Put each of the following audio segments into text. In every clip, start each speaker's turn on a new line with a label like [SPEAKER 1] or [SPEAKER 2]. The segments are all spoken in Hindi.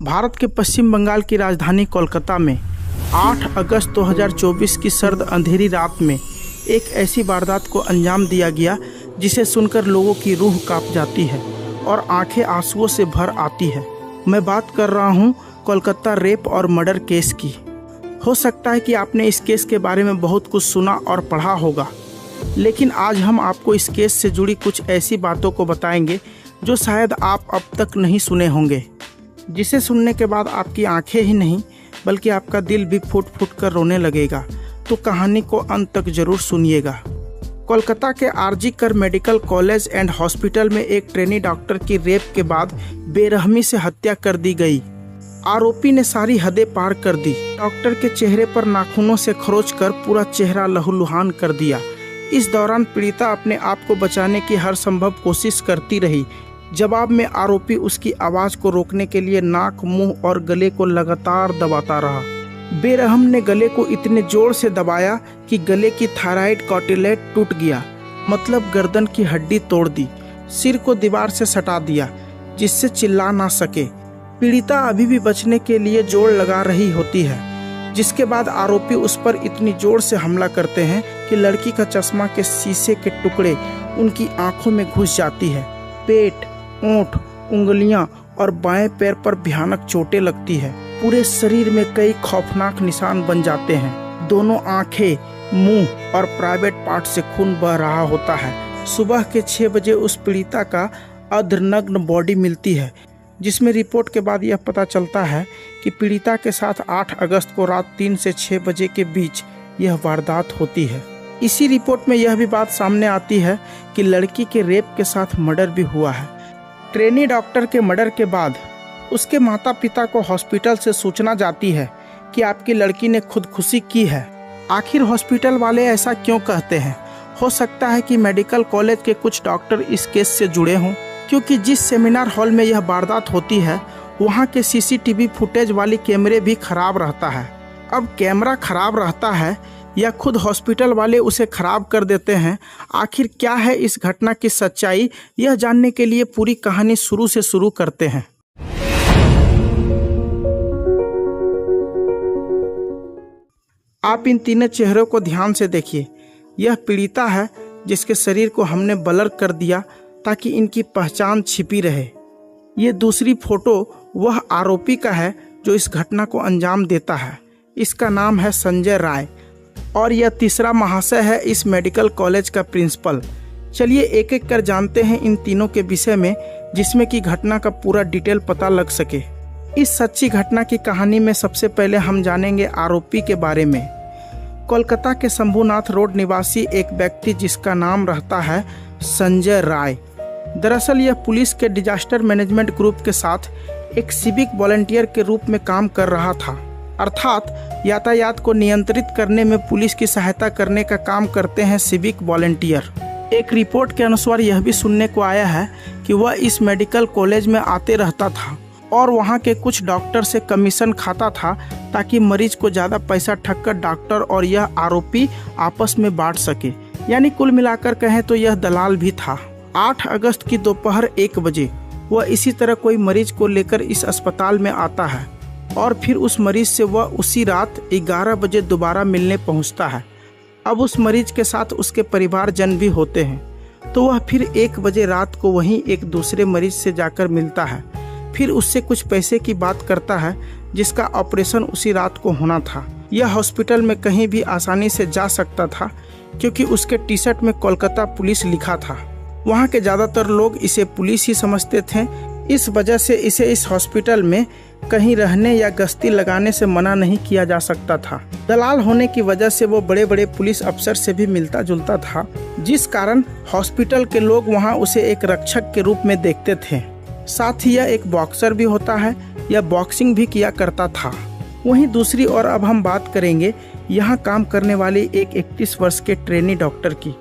[SPEAKER 1] भारत के पश्चिम बंगाल की राजधानी कोलकाता में 8 अगस्त 2024 की सर्द अंधेरी रात में एक ऐसी वारदात को अंजाम दिया गया जिसे सुनकर लोगों की रूह कांप जाती है और आंखें आंसुओं से भर आती है। मैं बात कर रहा हूं कोलकाता रेप और मर्डर केस की। हो सकता है कि आपने इस केस के बारे में बहुत कुछ सुना और पढ़ा होगा, लेकिन आज हम आपको इस केस से जुड़ी कुछ ऐसी बातों को बताएंगे जो शायद आप अब तक नहीं सुने होंगे, जिसे सुनने के बाद आपकी आंखें ही नहीं बल्कि आपका दिल भी फूट फूट कर रोने लगेगा। तो कहानी को अंत तक जरूर सुनिएगा। कोलकाता के आरजी कर मेडिकल कॉलेज एंड हॉस्पिटल में एक ट्रेनी डॉक्टर की रेप के बाद बेरहमी से हत्या कर दी गई। आरोपी ने सारी हदें पार कर दी। डॉक्टर के चेहरे पर नाखूनों से खरोच कर पूरा चेहरा लहूलुहान कर दिया। इस दौरान पीड़िता अपने आप को बचाने की हर संभव कोशिश करती रही। जवाब में आरोपी उसकी आवाज़ को रोकने के लिए नाक, मुंह और गले को लगातार दबाता रहा। बेरहम ने गले को इतने जोर से दबाया कि गले की थायराइड कार्टिलेज टूट गया, मतलब गर्दन की हड्डी तोड़ दी। सिर को दीवार से सटा दिया जिससे चिल्ला ना सके। पीड़िता अभी भी बचने के लिए जोर लगा रही होती है, जिसके बाद आरोपी उस पर इतनी जोर से हमला करते हैं कि लड़की का चश्मा के शीशे के टुकड़े उनकी आंखों में घुस जाती है। पेट, ओंठ, उंगलियां और बाएं पैर पर भयानक चोटें लगती है। पूरे शरीर में कई खौफनाक निशान बन जाते हैं। दोनों आंखें, मुंह और प्राइवेट पार्ट से खून बह रहा होता है। सुबह के 6 बजे उस पीड़िता का अर्धनग्न बॉडी मिलती है, जिसमें रिपोर्ट के बाद यह पता चलता है कि पीड़िता के साथ 8 अगस्त को रात 3 से 6 बजे के बीच यह वारदात होती है। इसी रिपोर्ट में यह भी बात सामने आती है कि लड़की के रेप के साथ मर्डर भी हुआ है। ट्रेनी डॉक्टर के मर्डर के बाद उसके माता पिता को हॉस्पिटल से सूचना जाती है कि आपकी लड़की ने खुदकुशी की है। आखिर हॉस्पिटल वाले ऐसा क्यों कहते हैं? हो सकता है कि मेडिकल कॉलेज के कुछ डॉक्टर इस केस से जुड़े हों, क्योंकि जिस सेमिनार हॉल में यह वारदात होती है वहां के सीसीटीवी फुटेज वाली कैमरे भी खराब रहता है। अब कैमरा खराब रहता है या खुद हॉस्पिटल वाले उसे खराब कर देते हैं, आखिर क्या है इस घटना की सच्चाई, यह जानने के लिए पूरी कहानी शुरू से शुरू करते हैं। आप इन तीनों चेहरों को ध्यान से देखिए। यह पीड़िता है जिसके शरीर को हमने ब्लर कर दिया ताकि इनकी पहचान छिपी रहे। ये दूसरी फोटो वह आरोपी का है जो इस घटना को अंजाम देता है। इसका नाम है संजय राय और यह तीसरा महाशय है इस मेडिकल कॉलेज का प्रिंसिपल। चलिए एक एक कर जानते हैं इन तीनों के विषय में, जिसमें कि घटना का पूरा डिटेल पता लग सके। इस सच्ची घटना की कहानी में सबसे पहले हम जानेंगे आरोपी के बारे में। कोलकाता के शंभुनाथ रोड निवासी एक व्यक्ति जिसका नाम रहता है संजय राय। दरअसल यह पुलिस के डिजास्टर मैनेजमेंट ग्रुप के साथ एक सिविक वॉलंटियर के रूप में काम कर रहा था, अर्थात यातायात को नियंत्रित करने में पुलिस की सहायता करने का काम करते हैं सिविक वॉलंटियर। एक रिपोर्ट के अनुसार यह भी सुनने को आया है कि वह इस मेडिकल कॉलेज में आते रहता था और वहां के कुछ डॉक्टर से कमीशन खाता था ताकि मरीज को ज़्यादा पैसा ठगकर डॉक्टर और यह आरोपी आपस में बांट सके। यानी कुल मिलाकर कहें तो यह दलाल भी था। 8 अगस्त की दोपहर 1 बजे वह इसी तरह कोई मरीज को लेकर इस अस्पताल में आता है और फिर उस मरीज से वह उसी रात 11 बजे दोबारा मिलने पहुंचता है। अब उस मरीज के साथ उसके परिवारजन भी होते हैं, तो वह फिर 1 बजे रात को वहीं एक दूसरे मरीज से जाकर मिलता है। फिर उससे कुछ पैसे की बात करता है, जिसका ऑपरेशन उसी रात को होना था। यह हॉस्पिटल में कहीं भी आसानी से जा सकता था क्योंकि उसके टी शर्ट में कोलकाता पुलिस लिखा था। वहाँ के ज़्यादातर लोग इसे पुलिस ही समझते थे, इस वजह से इसे इस हॉस्पिटल में कहीं रहने या गश्ती लगाने से मना नहीं किया जा सकता था। दलाल होने की वजह से वो बड़े बड़े पुलिस अफसर से भी मिलता जुलता था, जिस कारण हॉस्पिटल के लोग वहाँ उसे एक रक्षक के रूप में देखते थे। साथ ही यह एक बॉक्सर भी होता है, यह बॉक्सिंग भी किया करता था। वहीं दूसरी ओर अब हम बात करेंगे यहाँ काम करने वाले एक 31 वर्ष के ट्रेनी डॉक्टर की।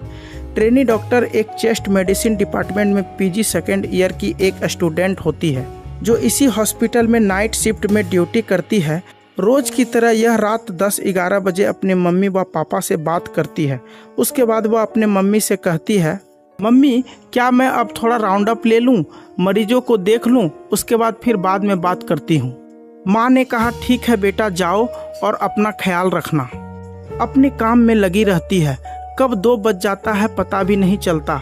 [SPEAKER 1] ट्रेनी डॉक्टर एक चेस्ट मेडिसिन डिपार्टमेंट में पीजी सेकेंड ईयर की एक स्टूडेंट होती है, जो इसी हॉस्पिटल में नाइट शिफ्ट में ड्यूटी करती है। रोज की तरह यह रात 10-11 बजे अपने मम्मी व पापा से बात करती है। उसके बाद वह अपने मम्मी से कहती है, मम्मी क्या मैं अब थोड़ा राउंड अप ले लूं, मरीजों को देख लूं, उसके बाद फिर बाद में बात करती हूं। माँ ने कहा ठीक है बेटा जाओ और अपना ख्याल रखना। अपने काम में लगी रहती है। कब 2 बज जाता है पता भी नहीं चलता।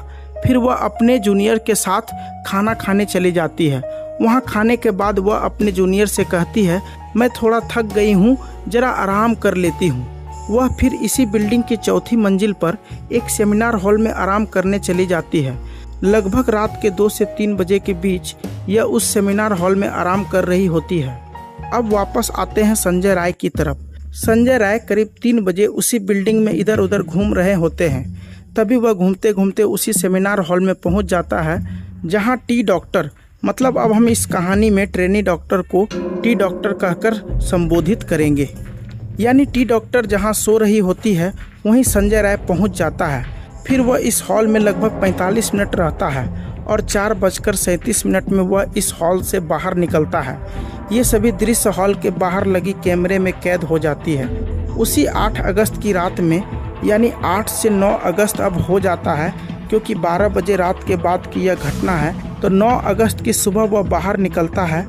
[SPEAKER 1] फिर वह अपने जूनियर के साथ खाना खाने चली जाती है। वहाँ खाने के बाद वह अपने जूनियर से कहती है मैं थोड़ा थक गई हूँ, जरा आराम कर लेती हूँ। वह फिर इसी बिल्डिंग की 4थी मंजिल पर एक सेमिनार हॉल में आराम करने चली जाती है। लगभग रात के 2 से 3 बजे के बीच यह उस सेमिनार हॉल में आराम कर रही होती है। अब वापस आते हैं संजय राय की तरफ। संजय राय करीब 3 बजे उसी बिल्डिंग में इधर उधर घूम रहे होते हैं। तभी वह घूमते घूमते उसी सेमिनार हॉल में पहुंच जाता है जहां टी डॉक्टर, मतलब अब हम इस कहानी में ट्रेनी डॉक्टर को टी डॉक्टर कहकर संबोधित करेंगे, यानी टी डॉक्टर जहां सो रही होती है वहीं संजय राय पहुंच जाता है। फिर वह इस हॉल में लगभग 45 मिनट रहता है और 4:37 में वह इस हॉल से बाहर निकलता है। ये सभी दृश्य हॉल के बाहर लगी कैमरे में कैद हो जाती है। उसी 8 अगस्त की रात में, यानी 8 से 9 अगस्त अब हो जाता है, क्योंकि 12 बजे रात के बाद की यह घटना है, तो 9 अगस्त की सुबह वह बाहर निकलता है।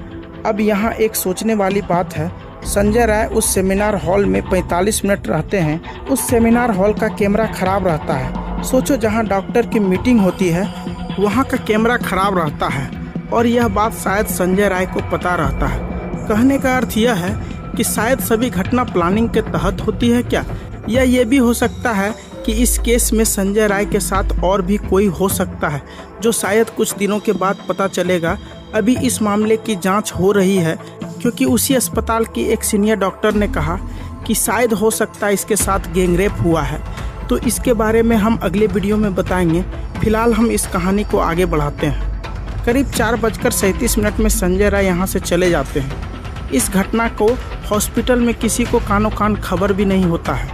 [SPEAKER 1] अब यहाँ एक सोचने वाली बात है, संजय राय उस सेमिनार हॉल में 45 मिनट रहते हैं। उस सेमिनार हॉल का कैमरा खराब रहता है। सोचो, जहाँ डॉक्टर की मीटिंग होती है वहाँ का कैमरा खराब रहता है, और यह बात शायद संजय राय को पता रहता है। कहने का अर्थ यह है कि शायद सभी घटना प्लानिंग के तहत होती है क्या, या ये भी हो सकता है कि इस केस में संजय राय के साथ और भी कोई हो सकता है, जो शायद कुछ दिनों के बाद पता चलेगा। अभी इस मामले की जांच हो रही है, क्योंकि उसी अस्पताल की एक सीनियर डॉक्टर ने कहा कि शायद हो सकता है इसके साथ गैंगरेप हुआ है। तो इसके बारे में हम अगले वीडियो में बताएंगे। फिलहाल हम इस कहानी को आगे बढ़ाते हैं। करीब 4:37 में संजय राय यहाँ से चले जाते हैं। इस घटना को हॉस्पिटल में किसी को कानो कान खबर भी नहीं होता है।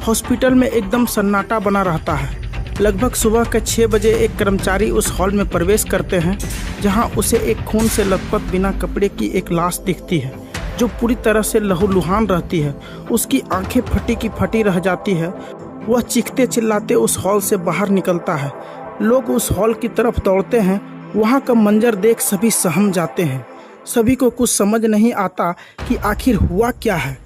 [SPEAKER 1] हॉस्पिटल में एकदम सन्नाटा बना रहता है। लगभग सुबह के 6 बजे एक कर्मचारी उस हॉल में प्रवेश करते हैं, जहां उसे एक खून से लथपथ बिना कपड़े की एक लाश दिखती है, जो पूरी तरह से लहूलुहान रहती है। उसकी आंखें फटी की फटी रह जाती है। वह चीखते चिल्लाते उस हॉल से बाहर निकलता है। लोग उस हॉल की तरफ दौड़ते हैं। वहाँ का मंजर देख सभी सहम जाते हैं। सभी को कुछ समझ नहीं आता कि आखिर हुआ क्या है।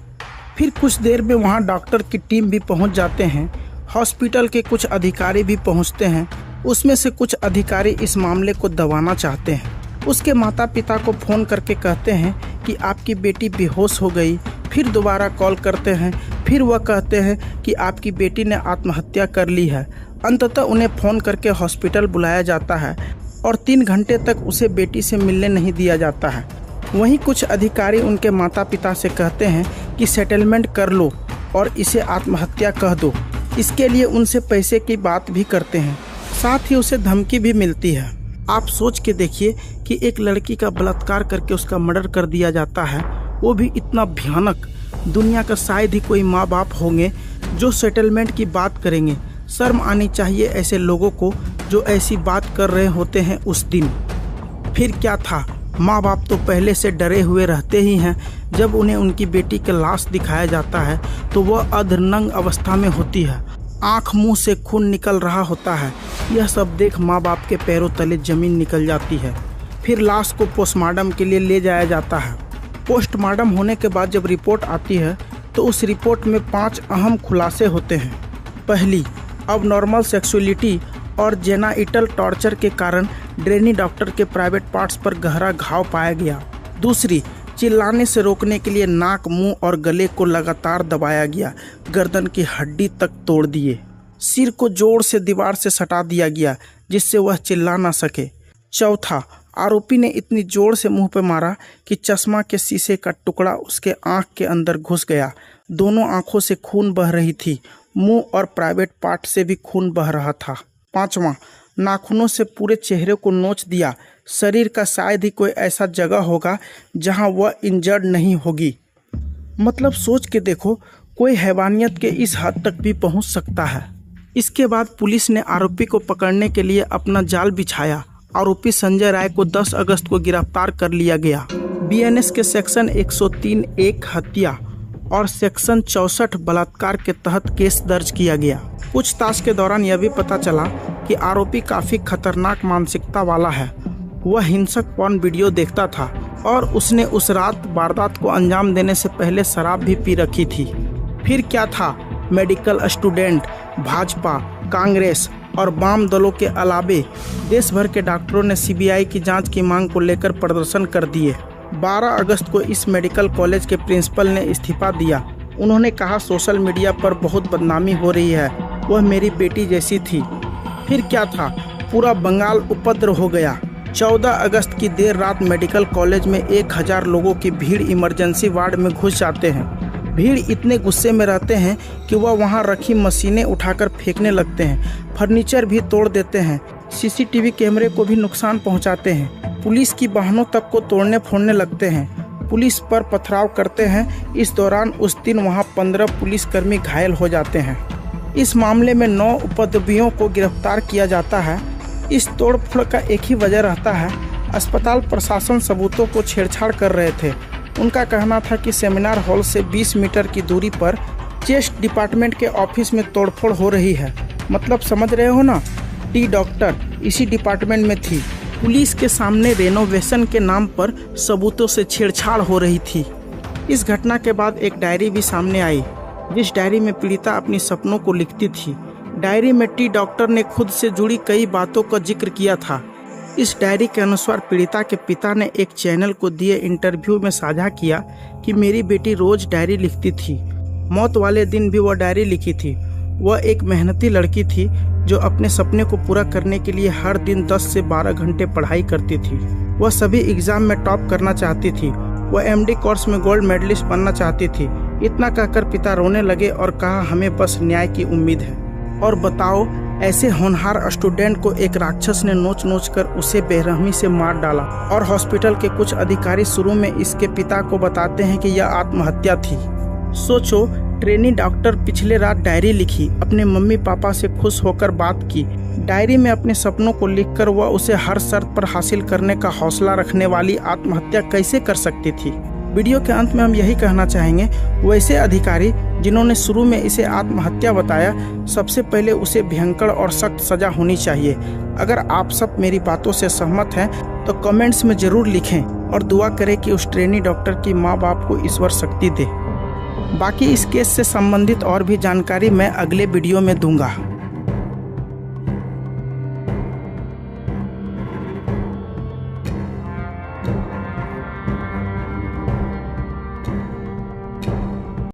[SPEAKER 1] फिर कुछ देर में वहाँ डॉक्टर की टीम भी पहुँच जाते हैं। हॉस्पिटल के कुछ अधिकारी भी पहुँचते हैं। उसमें से कुछ अधिकारी इस मामले को दबाना चाहते हैं। उसके माता पिता को फ़ोन करके कहते हैं कि आपकी बेटी बेहोश हो गई। फिर दोबारा कॉल करते हैं। फिर वह कहते हैं कि आपकी बेटी ने आत्महत्या कर ली है। अंततः उन्हें फ़ोन करके हॉस्पिटल बुलाया जाता है और 3 घंटे तक उसे बेटी से मिलने नहीं दिया जाता है। वहीं कुछ अधिकारी उनके माता पिता से कहते हैं कि सेटलमेंट कर लो और इसे आत्महत्या कह दो। इसके लिए उनसे पैसे की बात भी करते हैं। साथ ही उसे धमकी भी मिलती है। आप सोच के देखिए कि एक लड़की का बलात्कार करके उसका मर्डर कर दिया जाता है, वो भी इतना भयानक। दुनिया का शायद ही कोई माँ बाप होंगे जो सेटलमेंट की बात करेंगे। शर्म आनी चाहिए ऐसे लोगों को जो ऐसी बात कर रहे होते हैं उस दिन। फिर क्या था, माँ बाप तो पहले से डरे हुए रहते ही हैं। जब उन्हें उनकी बेटी की लाश दिखाया जाता है तो वह अर्धनंग अवस्था में होती है। आँख मुंह से खून निकल रहा होता है। यह सब देख माँ बाप के पैरों तले जमीन निकल जाती है। फिर लाश को पोस्टमार्टम के लिए ले जाया जाता है। पोस्टमार्टम होने के बाद जब रिपोर्ट आती है तो उस रिपोर्ट में 5 अहम खुलासे होते हैं। पहली, अब नॉर्मल सेक्सुअलिटी और जेनाइटल टॉर्चर के कारण ट्रेनी डॉक्टर के प्राइवेट पार्ट्स पर गहरा घाव पाया गया। दूसरी, चिल्लाने से रोकने के लिए नाक, मुंह और गले को लगातार दबाया गया। गर्दन की हड्डी तक तोड़ दिए। सिर को जोर से दीवार से सटा दिया गया जिससे वह चिल्ला ना सके। चौथा, आरोपी ने इतनी जोर से मुंह पर मारा कि चश्मा के शीशे का टुकड़ा उसके आंख के अंदर घुस गया। दोनों आंखों से खून बह रही थी। मुंह और प्राइवेट पार्ट से भी खून बह रहा था। पांचवा, नाखूनों से पूरे चेहरे को नोच दिया। शरीर का शायद ही कोई ऐसा जगह होगा जहां वह इंजर्ड नहीं होगी। मतलब सोच के देखो, कोई हैवानियत के इस हद तक भी पहुंच सकता है। इसके बाद पुलिस ने आरोपी को पकड़ने के लिए अपना जाल बिछाया। आरोपी संजय राय को 10 अगस्त को गिरफ्तार कर लिया गया। बीएनएस के सेक्शन 103(1) हत्या और सेक्शन 64 बलात्कार के तहत केस दर्ज किया गया। पूछताछ के दौरान यह भी पता चला कि आरोपी काफ़ी खतरनाक मानसिकता वाला है वह हिंसक पॉर्न वीडियो देखता था और उसने उस रात वारदात को अंजाम देने से पहले शराब भी पी रखी थी। फिर क्या था, मेडिकल स्टूडेंट, भाजपा, कांग्रेस और वाम दलों के अलावे देश भर के डॉक्टरों ने सीबीआई की जांच की मांग को लेकर प्रदर्शन कर दिए। 12 अगस्त को इस मेडिकल कॉलेज के प्रिंसिपल ने इस्तीफा दिया। उन्होंने कहा सोशल मीडिया पर बहुत बदनामी हो रही है, वह मेरी बेटी जैसी थी। फिर क्या था, पूरा बंगाल उपद्र हो गया। 14 अगस्त की देर रात मेडिकल कॉलेज में 1000 लोगों की भीड़ इमरजेंसी वार्ड में घुस जाते हैं। भीड़ इतने गुस्से में रहते हैं कि वह वहां रखी मशीनें उठाकर फेंकने लगते हैं, फर्नीचर भी तोड़ देते हैं, सीसीटीवी कैमरे को भी नुकसान पहुंचाते हैं, पुलिस की वाहनों तक को तोड़ने फोड़ने लगते हैं, पुलिस पर पथराव करते हैं। इस दौरान उस दिन वहां 15 पुलिसकर्मी घायल हो जाते हैं। इस मामले में 9 उपद्रवियों को गिरफ्तार किया जाता है। इस तोड़फोड़ का एक ही वजह रहता है, अस्पताल प्रशासन सबूतों को छेड़छाड़ कर रहे थे। उनका कहना था कि सेमिनार हॉल से 20 मीटर की दूरी पर चेस्ट डिपार्टमेंट के ऑफिस में तोड़फोड़ हो रही है। मतलब समझ रहे हो ना, टी डॉक्टर इसी डिपार्टमेंट में थी। पुलिस के सामने रेनोवेशन के नाम पर सबूतों से छेड़छाड़ हो रही थी। इस घटना के बाद एक डायरी भी सामने आई, जिस डायरी में पीड़िता अपनी सपनों को लिखती थी। डायरी में टी डॉक्टर ने खुद से जुड़ी कई बातों का जिक्र किया था। इस डायरी के अनुसार पीड़िता के पिता ने एक चैनल को दिए इंटरव्यू में साझा किया कि मेरी बेटी रोज डायरी लिखती थी, मौत वाले दिन भी वह डायरी लिखी थी। वह एक मेहनती लड़की थी जो अपने सपने को पूरा करने के लिए हर दिन 10 से 12 घंटे पढ़ाई करती थी। वह सभी एग्जाम में टॉप करना चाहती थी। वह एमडी कोर्स में गोल्ड मेडलिस्ट बनना चाहती थी। इतना कहकर पिता रोने लगे और कहा हमें बस न्याय की उम्मीद है। और बताओ, ऐसे होनहार स्टूडेंट को एक राक्षस ने नोच नोच कर उसे बेरहमी से मार डाला। और हॉस्पिटल के कुछ अधिकारी शुरू में इसके पिता को बताते हैं कि यह आत्महत्या थी। सोचो, ट्रेनी डॉक्टर पिछले रात डायरी लिखी, अपने मम्मी पापा से खुश होकर बात की। डायरी में अपने सपनों को लिखकर वह उसे हर शर्त पर हासिल करने का हौसला रखने वाली आत्महत्या कैसे कर सकती थी। वीडियो के अंत में हम यही कहना चाहेंगे, वैसे अधिकारी जिन्होंने शुरू में इसे आत्महत्या बताया, सबसे पहले उसे भयंकर और सख्त सजा होनी चाहिए। अगर आप सब मेरी बातों से सहमत हैं तो कमेंट्स में ज़रूर लिखें और दुआ करें कि उस ट्रेनी डॉक्टर की माँ बाप को ईश्वर शक्ति दे। बाकी इस केस से संबंधित और भी जानकारी मैं अगले वीडियो में दूंगा।